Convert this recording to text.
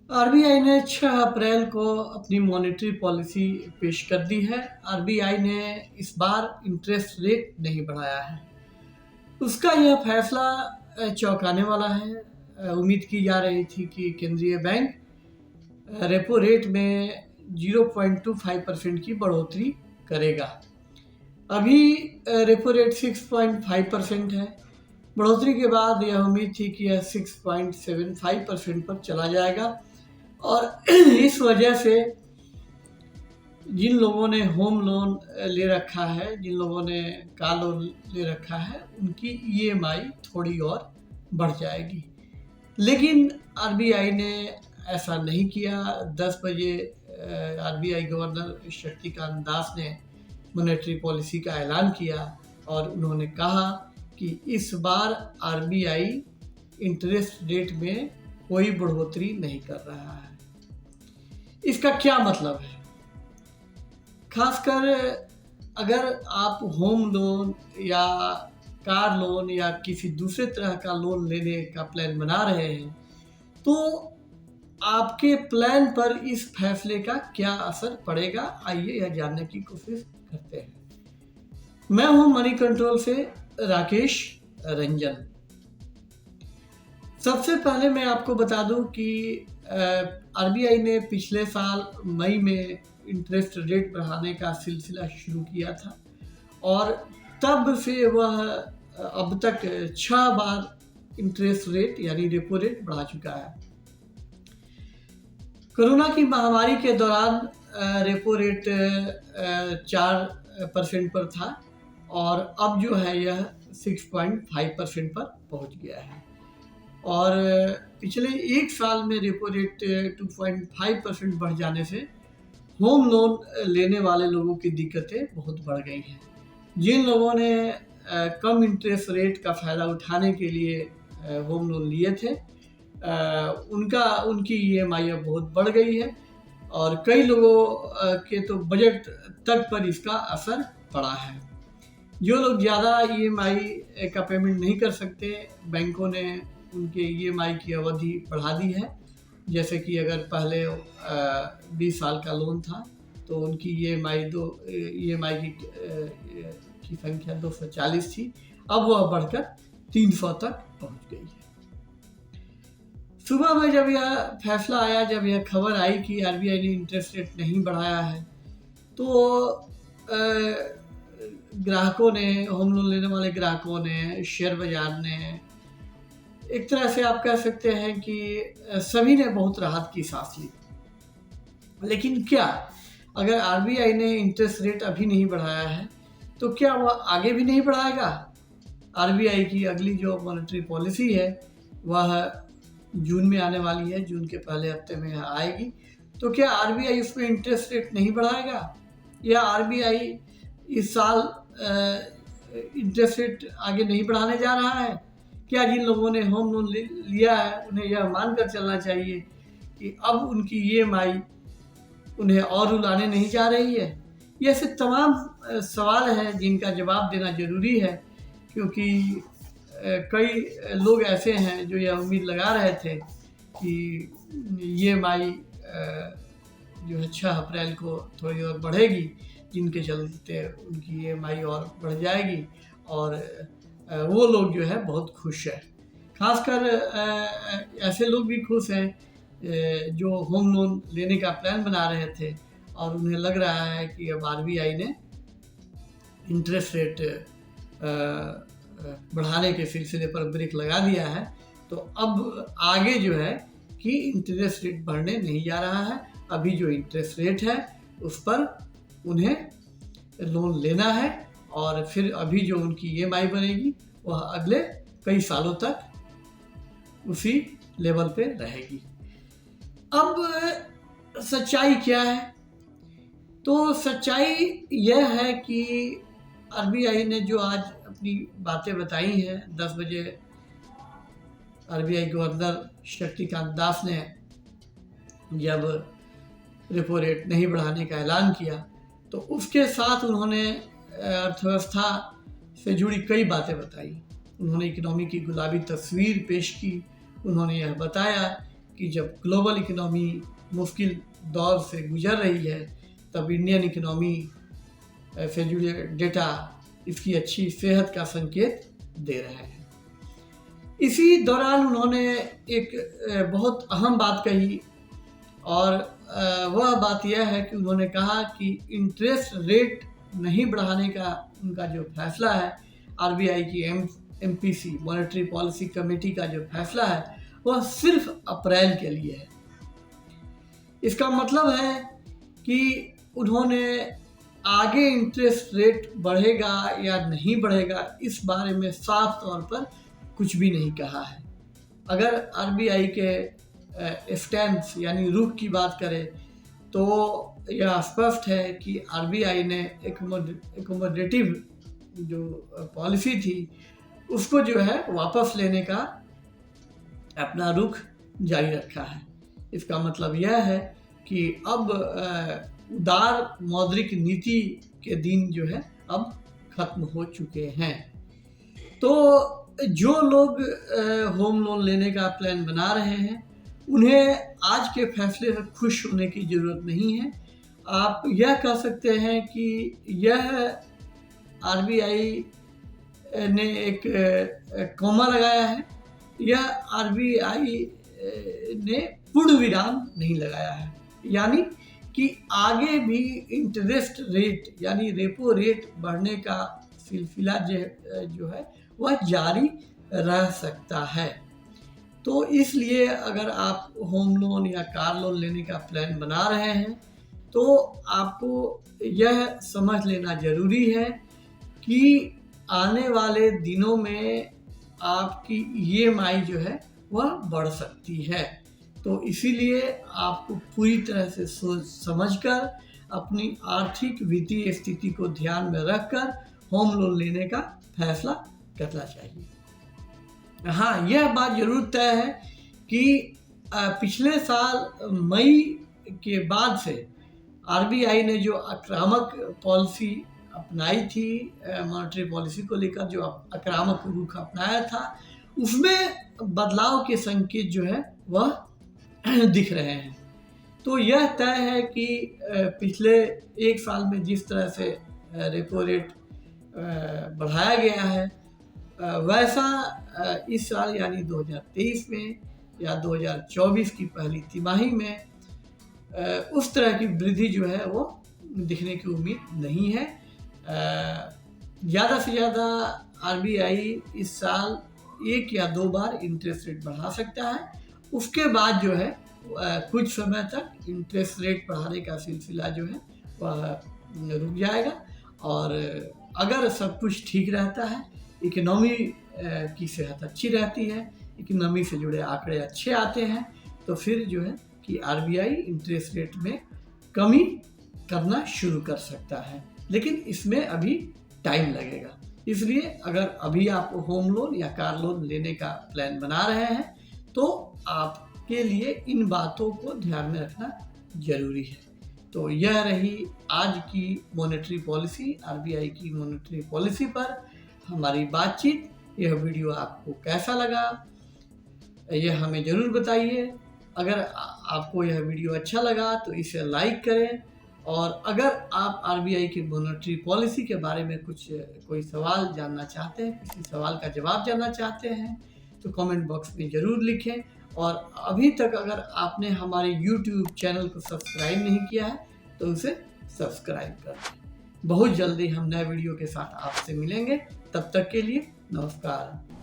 RBI ने 6 अप्रैल को अपनी मॉनेटरी पॉलिसी पेश कर दी है। आरबीआई ने इस बार इंटरेस्ट रेट नहीं बढ़ाया है। उसका यह फैसला चौंकाने वाला है। उम्मीद की जा रही थी कि केंद्रीय बैंक रेपो रेट में 0.25% की बढ़ोतरी करेगा। अभी रेपो रेट 6.5% है। बढ़ोतरी के बाद यह उम्मीद थी कि यह 6.75% पर चला जाएगा और इस वजह से जिन लोगों ने होम लोन ले रखा है, जिन लोगों ने कार लोन ले रखा है, उनकी ईएमआई थोड़ी और बढ़ जाएगी। लेकिन आरबीआई ने ऐसा नहीं किया। 10 बजे आरबीआई गवर्नर शक्तिकांत दास ने मॉनेटरी पॉलिसी का ऐलान किया और उन्होंने कहा कि इस बार आरबीआई इंटरेस्ट रेट में कोई बढ़ोतरी नहीं कर रहा है। इसका क्या मतलब है? खासकर अगर आप होम लोन या कार लोन या किसी दूसरे तरह का लोन लेने का प्लान बना रहे हैं, तो आपके प्लान पर इस फैसले का क्या असर पड़ेगा, आइए यह जानने की कोशिश करते हैं। मैं हूं मनी कंट्रोल से राकेश रंजन। सबसे पहले मैं आपको बता दूं कि आरबीआई ने पिछले साल मई में इंटरेस्ट रेट बढ़ाने का सिलसिला शुरू किया था और तब से वह अब तक 6 बार इंटरेस्ट रेट यानी रेपो रेट बढ़ा चुका है। कोरोना की महामारी के दौरान रेपो रेट 4% पर था और अब जो है यह 6.5% पर पहुंच गया है और पिछले एक साल में रेपो रेट 2.5% बढ़ जाने से होम लोन लेने वाले लोगों की दिक्कतें बहुत बढ़ गई हैं। जिन लोगों ने कम इंटरेस्ट रेट का फ़ायदा उठाने के लिए होम लोन लिए थे, उनकी ईएमआई अब बहुत बढ़ गई है और कई लोगों के तो बजट तक पर इसका असर पड़ा है। जो लोग ज़्यादा ईएमआई का पेमेंट नहीं कर सकते, बैंकों ने उनके ईएमआई की अवधि बढ़ा दी है। जैसे कि अगर पहले 20 साल का लोन था तो उनकी ईएमआई की संख्या 240 थी, अब वह बढ़कर 300 तक पहुंच गई है। सुबह में जब यह फैसला आया, जब यह खबर आई कि आरबीआई ने इंटरेस्ट रेट नहीं बढ़ाया है, तो ग्राहकों ने, होम लोन लेने वाले ग्राहकों ने, शेयर बाजार ने, एक तरह से आप कह सकते हैं कि सभी ने बहुत राहत की सांस ली। लेकिन क्या अगर आरबीआई ने इंटरेस्ट रेट अभी नहीं बढ़ाया है तो क्या वह आगे भी नहीं बढ़ाएगा? आरबीआई की अगली जो मॉनेटरी पॉलिसी है वह जून में आने वाली है, जून के पहले हफ्ते में आएगी। तो क्या आरबीआई उसमें इंटरेस्ट रेट नहीं बढ़ाएगा या आरबीआई इस साल इंटरेस्ट रेट आगे नहीं बढ़ाने जा रहा है? क्या जिन लोगों ने होम लोन लिया है उन्हें यह मानकर चलना चाहिए कि अब उनकी ईएमआई उन्हें और रुलाने नहीं जा रही है? ये ऐसे तमाम सवाल हैं जिनका जवाब देना ज़रूरी है, क्योंकि कई लोग ऐसे हैं जो यह उम्मीद लगा रहे थे कि ईएमआई जो है 6 अप्रैल को थोड़ी और बढ़ेगी, जिनके चलते उनकी ईएमआई और बढ़ जाएगी और वो लोग जो है बहुत खुश है। खासकर ऐसे लोग भी खुश हैं जो होम लोन लेने का प्लान बना रहे थे और उन्हें लग रहा है कि अब आरबीआई ने इंटरेस्ट रेट बढ़ाने के सिलसिले पर ब्रेक लगा दिया है, तो अब आगे जो है कि इंटरेस्ट रेट बढ़ने नहीं जा रहा है। अभी जो इंटरेस्ट रेट है उस पर उन्हें लोन लेना है और फिर अभी जो उनकी ईएमआई बनेगी वह अगले कई सालों तक उसी लेवल पे रहेगी। अब सच्चाई क्या है? तो सच्चाई यह है कि आरबीआई ने जो आज अपनी बातें बताई हैं, 10 बजे आरबीआई गवर्नर शक्तिकांत दास ने जब रेपो रेट नहीं बढ़ाने का ऐलान किया तो उसके साथ उन्होंने अर्थव्यवस्था से जुड़ी कई बातें बताई। उन्होंने इकोनॉमी की गुलाबी तस्वीर पेश की। उन्होंने यह बताया कि जब ग्लोबल इकोनॉमी मुश्किल दौर से गुजर रही है तब इंडियन इकोनॉमी से जुड़े डेटा इसकी अच्छी सेहत का संकेत दे रहे हैं। इसी दौरान उन्होंने एक बहुत अहम बात कही और वह बात यह है कि उन्होंने कहा कि इंटरेस्ट रेट नहीं बढ़ाने का उनका जो फैसला है, आरबीआई की एमपीसी मॉनेटरी पॉलिसी कमेटी का जो फैसला है वह सिर्फ अप्रैल के लिए है। इसका मतलब है कि उन्होंने आगे इंटरेस्ट रेट बढ़ेगा या नहीं बढ़ेगा इस बारे में साफ तौर पर कुछ भी नहीं कहा है। अगर आरबीआई के स्टैंड यानी रुख की बात करें तो यह स्पष्ट है कि आरबीआई ने एकोमोडेटिव जो पॉलिसी थी उसको जो है वापस लेने का अपना रुख जारी रखा है। इसका मतलब यह है कि अब उदार मौद्रिक नीति के दिन जो है अब खत्म हो चुके हैं। तो जो लोग होम लोन लेने का प्लान बना रहे हैं उन्हें आज के फैसले से खुश होने की ज़रूरत नहीं है। आप यह कह सकते हैं कि यह आरबीआई ने एक कॉमा लगाया है, यह आरबीआई ने पूर्ण विराम नहीं लगाया है, यानी कि आगे भी इंटरेस्ट रेट यानी रेपो रेट बढ़ने का सिलसिला जो है वह जारी रह सकता है। तो इसलिए अगर आप होम लोन या कार लोन लेने का प्लान बना रहे हैं तो आपको यह समझ लेना ज़रूरी है कि आने वाले दिनों में आपकी ईएमआई जो है वह बढ़ सकती है। तो इसीलिए आपको पूरी तरह से सोच समझकर अपनी आर्थिक वित्तीय स्थिति को ध्यान में रखकर होम लोन लेने का फैसला करना चाहिए। हाँ, यह बात जरूर तय है कि पिछले साल मई के बाद से आरबीआई ने जो आक्रामक पॉलिसी अपनाई थी, मॉनेटरी पॉलिसी को लेकर जो आक्रामक रुख अपनाया था, उसमें बदलाव के संकेत जो है वह दिख रहे हैं। तो यह तय है कि पिछले एक साल में जिस तरह से रेपो रेट बढ़ाया गया है वैसा इस साल यानी 2023 में या 2024 की पहली तिमाही में उस तरह की वृद्धि जो है वो दिखने की उम्मीद नहीं है। ज़्यादा से ज़्यादा आरबीआई इस साल 1 या 2 बार इंटरेस्ट रेट बढ़ा सकता है, उसके बाद जो है कुछ समय तक इंटरेस्ट रेट बढ़ाने का सिलसिला जो है वह रुक जाएगा। और अगर सब कुछ ठीक रहता है, इकोनॉमी की सेहत अच्छी रहती है, इकोनॉमी से जुड़े आंकड़े अच्छे आते हैं, तो फिर जो है कि आरबीआई इंटरेस्ट रेट में कमी करना शुरू कर सकता है, लेकिन इसमें अभी टाइम लगेगा। इसलिए अगर अभी आप होम लोन या कार लोन लेने का प्लान बना रहे हैं तो आपके लिए इन बातों को ध्यान में रखना जरूरी है। तो यह रही आज की मॉनेटरी पॉलिसी, आरबीआई की मॉनेटरी पॉलिसी पर हमारी बातचीत। यह वीडियो आपको कैसा लगा यह हमें ज़रूर बताइए। अगर आपको यह वीडियो अच्छा लगा तो इसे लाइक करें, और अगर आप आरबीआई की मॉनेटरी पॉलिसी के बारे में कोई सवाल जानना चाहते हैं, किसी सवाल का जवाब जानना चाहते हैं तो कमेंट बॉक्स में ज़रूर लिखें। और अभी तक अगर आपने हमारे YouTube चैनल को सब्सक्राइब नहीं किया है तो उसे सब्सक्राइब कर दें। बहुत जल्दी हम नए वीडियो के साथ आपसे मिलेंगे, तब तक के लिए नमस्कार।